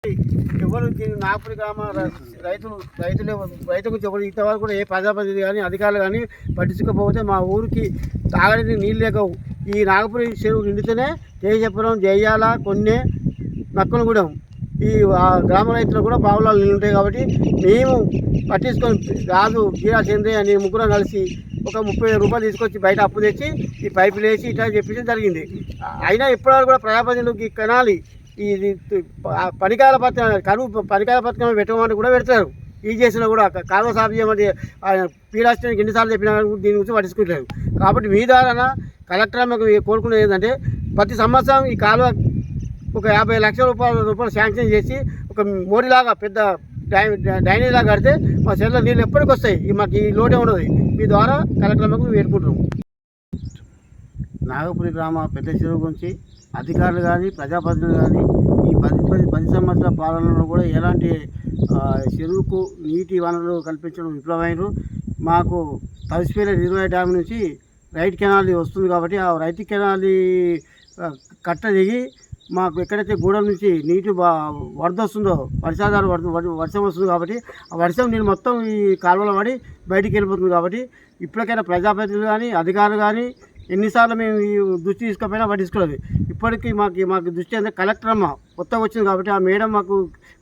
ఎవరు నాగపురి గ్రామ రైతు గురించి ఎవరు ఇంతవరకు కూడా ఏ ప్రజాప్రతినిధి కానీ అధికారులు కానీ పట్టించుకోకపోతే మా ఊరికి తాగడానికి నీళ్ళు లేకవు. ఈ నాగపురి చెరువు నిండితేనే జయచపురం, జయ్యాల, కొన్నే, నక్కలగూడెం ఈ గ్రామ రైతులు కూడా బావులలో నీళ్ళు ఉంటాయి. కాబట్టి మేము పట్టించుకొని రాజు, గీరా, చంద్రయ్య అని ముగ్గురం కలిసి ఒక 30,000 రూపాయలు తీసుకొచ్చి బయట అప్పు తెచ్చి ఈ పైపులు వేసి ఇట్లా చెప్పించడం జరిగింది. అయినా ఇప్పటివరకు కూడా ప్రజాప్రతినిధులకు ఈ కనాలి ఇది పనికాల పథకం, కరువు పనికాల పథకం పెట్టమని కూడా పెడతారు. ఈ చేసినా కూడా కాలువ సాగు చేయమని పీరాష్ట్రానికి ఎన్నిసార్లు చెప్పినా దీని గురించి పట్టించుకుంటారు. కాబట్టి మీ ద్వారా కలెక్టర్ మాకు కోరుకునేది ఏంటంటే ప్రతి సంవత్సరం ఈ కాలువ ఒక 50 లక్షల రూపాయలు శాంక్షన్ చేసి ఒక మోరీలాగా పెద్ద డైనీలాగా కడితే మా చెర్ల నీళ్ళు ఎప్పటికి వస్తాయి. మాకు ఈ లోటే ఉండదు. మీ ద్వారా కలెక్టర్ మాకు వేడుకుంటున్నాం. నాగపురి గ్రామ పెద్ద చెరువు గురించి అధికారులు కానీ ప్రజాప్రతినిధులు కానీ ఈ 10 సంవత్సరాల పాలనలో కూడా ఎలాంటి చెరువుకు నీటి వనరులు కల్పించడం విఫలమైనరు. మాకు తలసిపోయిన రిజర్వాయర్ డ్యామ్ నుంచి రైట్ కెనాల్ వస్తుంది కాబట్టి ఆ రైట్ కెనాల్ కట్ట దిగి మాకు ఎక్కడైతే గూడెం నుంచి నీటి వరద వస్తుందో వర్షాధార వర్షం వస్తుంది కాబట్టి ఆ వర్షం నీళ్ళు మొత్తం ఈ కాలువలో పడి బయటికి వెళ్ళిపోతుంది. కాబట్టి ఇప్పటికైనా ప్రజాప్రతినిధులు కానీ అధికారులు కానీ ఎన్నిసార్లు మేము ఈ దృష్టి తీసుకపోయినా పట్టించుకోలేదు. ఇప్పటికీ మాకు దృష్టి అంటే కలెక్టర్ అమ్మ కొత్తగా వచ్చింది కాబట్టి ఆ మేడం మాకు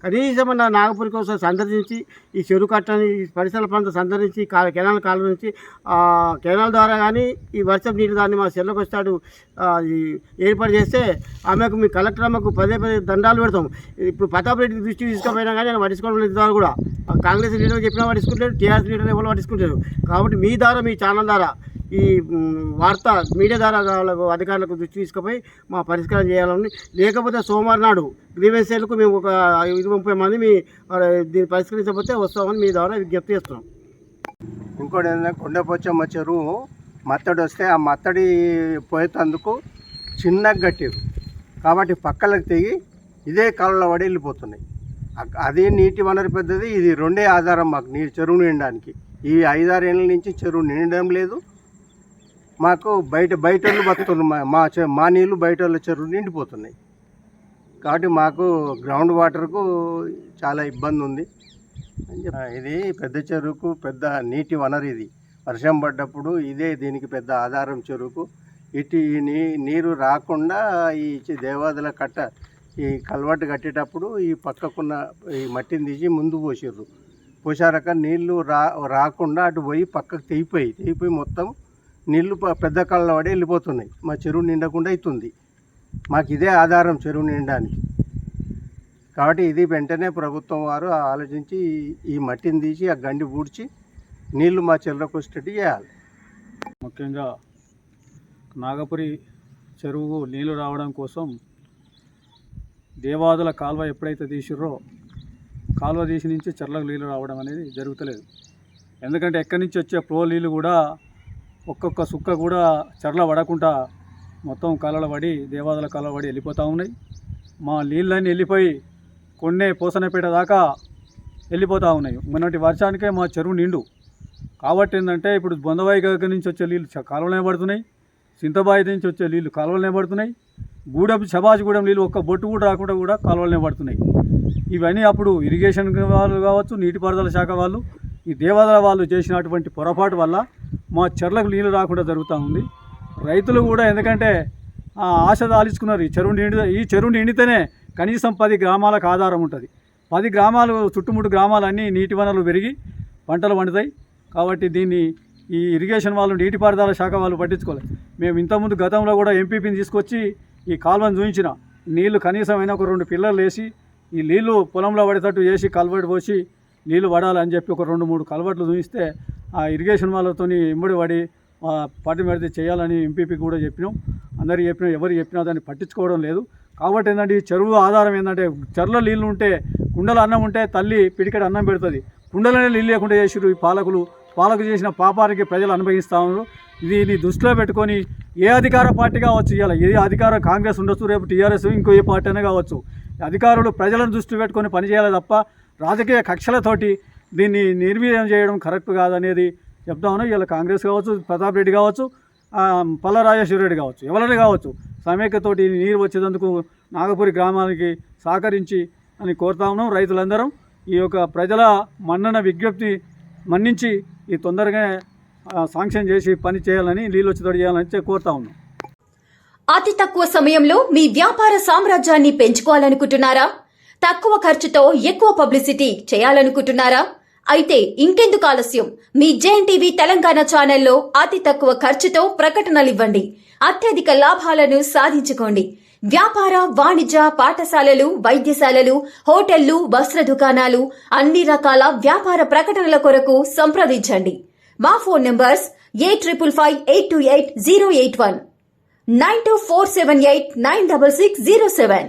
కనీసం నాగపురి కోసం సందర్శించి ఈ చెరువు కట్టని ఈ పరిసర ప్రాంతం సందర్శించి కెనాల్ కాలువ నుంచి కెనాల్ ద్వారా కానీ ఈ వర్షం నీటి దాన్ని మా చెర్లకు వస్తాడు ఏర్పాటు చేస్తే ఆమెకు మీ కలెక్టర్ అమ్మకు పదే దండాలు పెడతాం. ఇప్పుడు ప్రతాప్ రెడ్డి దృష్టి తీసుకుపోయినా కానీ ఆయన పట్టించుకోవడం లేదు. కూడా కాంగ్రెస్ లీడర్ చెప్పినా పట్టించుకుంటారు, టీఆర్ఎస్ లీడర్ ఎవరు పట్టించుకుంటారు. కాబట్టి మీ ద్వారా మీ ఛానల్ ద్వారా ఈ వార్త మీడియా ద్వారా అధికారులకు దృష్టి తీసుకుపోయి మా పరిష్కారం చేయాలని, లేకపోతే సోమవారం నాడు గ్రీవెన్స్ సెల్కు మేము ఒక 20-30 మంది మీ దీన్ని పరిష్కరించకపోతే వస్తామని మీ ద్వారా విజ్ఞప్తి చేస్తున్నాం. ఇంకోటి ఏంటంటే కొండపోచమ్మ చెరువు మత్తడి వస్తే ఆ మత్తడి పోయేందుకు చిన్నగా కట్టారు కాబట్టి పక్కలకు తెగి ఇదే కాలంలో పడి వెళ్ళిపోతున్నాయి. అదే నీటి వనరు పెద్దది, ఇది రెండే ఆధారం మాకు చెరువు నిండడానికి. ఈ 5-6 ఏళ్ళ నుంచి చెరువు నిండడం లేదు. మాకు బయట వాళ్ళు బతుకుతున్నారు, మా నీళ్ళు బయట వాళ్ళ చెరువు నిండిపోతున్నాయి. కాబట్టి మాకు గ్రౌండ్ వాటర్కు చాలా ఇబ్బంది ఉంది. ఇది పెద్ద చెరువుకు పెద్ద నీటి వనరు. ఇది వర్షం పడ్డప్పుడు ఇదే దీనికి పెద్ద ఆధారం చెరువుకు. ఇటు నీరు రాకుండా ఈ దేవాదుల కట్ట ఈ కల్వర్ట్ కట్టేటప్పుడు ఈ పక్కకున్న ఈ మట్టిని తీసి ముందు పోసారక నీళ్లు రాకుండా అటు పోయి పక్కకు తెగిపోయి మొత్తం నీళ్లు పెద్ద కళ్ళ పడి వెళ్ళిపోతున్నాయి. మా చెరువు నిండకుండా అవుతుంది. మాకు ఇదే ఆధారం చెరువు నిండడానికి. కాబట్టి ఇది వెంటనే ప్రభుత్వం వారు ఆలోచించి ఈ మట్టిని తీసి ఆ గండి పూడ్చి నీళ్లు మా చెరువులకు వచ్చేటట్టు చేయాలి. ముఖ్యంగా నాగపురి చెరువు నీళ్లు రావడం కోసం దేవాదుల కాలువ ఎప్పుడైతే తీసిర్రో కాలువ తీసి నుంచి చెర్లకు నీళ్ళు రావడం అనేది జరుగుతలేదు. ఎందుకంటే ఎక్కడి నుంచి వచ్చే ఫ్లో నీళ్ళు కూడా ఒక్కొక్క సుక్క కూడా చెర్ల పడకుండా మొత్తం కాలువలో పడి దేవాదుల కాలువ పడి వెళ్ళిపోతూ ఉన్నాయి. మా నీళ్ళన్నీ వెళ్ళిపోయి కొన్నే పోసనపేట దాకా వెళ్ళిపోతూ ఉన్నాయి. మొన్నటి వర్షానికే మా చెరువు నిండు. కాబట్టి ఏంటంటే ఇప్పుడు బొందబాయి దగ్గర నుంచి వచ్చే నీళ్ళు కాలువలనే పడుతున్నాయి, సింతబాయి నుంచి వచ్చే నీళ్ళు కాలువలనే పడుతున్నాయి, శబాజిగూడెం నీళ్ళు ఒక్క బొట్టు కూడా రాకుండా కూడా కాలువలనే పడుతున్నాయి. ఇవన్నీ అప్పుడు ఇరిగేషన్ వాళ్ళు కావచ్చు, నీటిపారుదల శాఖ వాళ్ళు, ఈ దేవాదాయ వాళ్ళు చేసినటువంటి పొరపాటు వల్ల మా చెర్లకు నీళ్ళు రాకుండా జరుగుతూ ఉంది. రైతులు కూడా ఎందుకంటే ఆశ దాల్చుకున్నారు. ఈ చెరువు నిండితేనే కనీసం 10 గ్రామాలకు ఆధారం ఉంటుంది. 10 గ్రామాలు చుట్టుముట్టు గ్రామాలన్నీ నీటి వనరులు పెరిగి పంటలు పండుతాయి. కాబట్టి దీన్ని ఈ ఇరిగేషన్ వాళ్ళు నీటిపారుదల శాఖ వాళ్ళు పట్టించుకోలేదు. మేము ఇంతకుముందు గతంలో కూడా ఎంపీపీని తీసుకొచ్చి ఈ కాలువను చూపించిన నీళ్లు కనీసం అయినా ఒక 2 పిల్లర్లు వేసి ఈ నీళ్లు పొలంలో పడేటట్టు చేసి కల్వర్ట్ పోసి నీళ్లు పడాలని చెప్పి ఒక 2-3 కల్వర్ట్లు చూపిస్తే ఆ ఇరిగేషన్ వాళ్ళతో ఎంబడి పడి పార్టీ పెడితే చేయాలని ఎంపీపీకి కూడా చెప్పినాం. అందరికీ చెప్పినాం, ఎవరు చెప్పినా దాన్ని పట్టించుకోవడం లేదు. కాబట్టి ఏంటంటే ఈ చెరువు ఆధారం ఏంటంటే చెరువులో నీళ్ళు ఉంటే కుండలో అన్నం ఉంటే తల్లి పిడికెడు అన్నం పెడుతుంది. కుండలోనే నీళ్ళు లేకుండా చేసిరు ఈ పాలకు చేసిన పాపానికి ప్రజలు అనుభవిస్తూ ఉన్నారు. దీన్ని దృష్టిలో పెట్టుకొని ఏ అధికార పార్టీ కావచ్చు, ఇవాళ ఏ అధికార కాంగ్రెస్ ఉండొచ్చు, రేపు టీఆర్ఎస్ ఇంకో ఏ పార్టీ అయినా కావచ్చు, అధికారులు ప్రజలను దృష్టి పెట్టుకొని పనిచేయాలి తప్ప రాజకీయ కక్షలతోటి దీన్ని నిర్వీర్యం చేయడం కరెక్ట్ కాదనేది చెప్తా ఉన్నాం. ఇలా కాంగ్రెస్ కావచ్చు, ప్రతాప్ రెడ్డి కావచ్చు, పల్లా రాజేశ్వర రెడ్డి కావచ్చు, ఎవరైనా కావచ్చు, సమైక్యతోటి నీరు వచ్చేందుకు నాగపురి గ్రామానికి సహకరించి అని కోరుతా ఉన్నాం. రైతులందరం ఈ యొక్క ప్రజల విజ్ఞప్తి మన్నించి ఈ తొందరగా శాంక్షన్ చేసి పని చేయాలని, నీళ్ళు వచ్చి చేయాలని కోరుతా ఉన్నాం. అతి తక్కువ సమయంలో మీ వ్యాపార సామ్రాజ్యాన్ని పెంచుకోవాలనుకుంటున్నారా? తక్కువ ఖర్చుతో ఎక్కువ పబ్లిసిటీ చేయాలనుకుంటున్నారా? అయితే ఇంకెందుకు ఆలస్యం? మీ జేఎన్టీవీ తెలంగాణ ఛానల్లో అతి తక్కువ ఖర్చుతో ప్రకటనలు ఇవ్వండి. అత్యధిక లాభాలను సాధించుకోండి. వ్యాపార, వాణిజ్య, పాఠశాలలు, వైద్యశాలలు, హోటళ్లు, వస్త్ర దుకాణాలు, అన్ని రకాల వ్యాపార ప్రకటనల కొరకు సంప్రదించండి. మా ఫోన్ నంబర్స్ 8558280881 9247896607.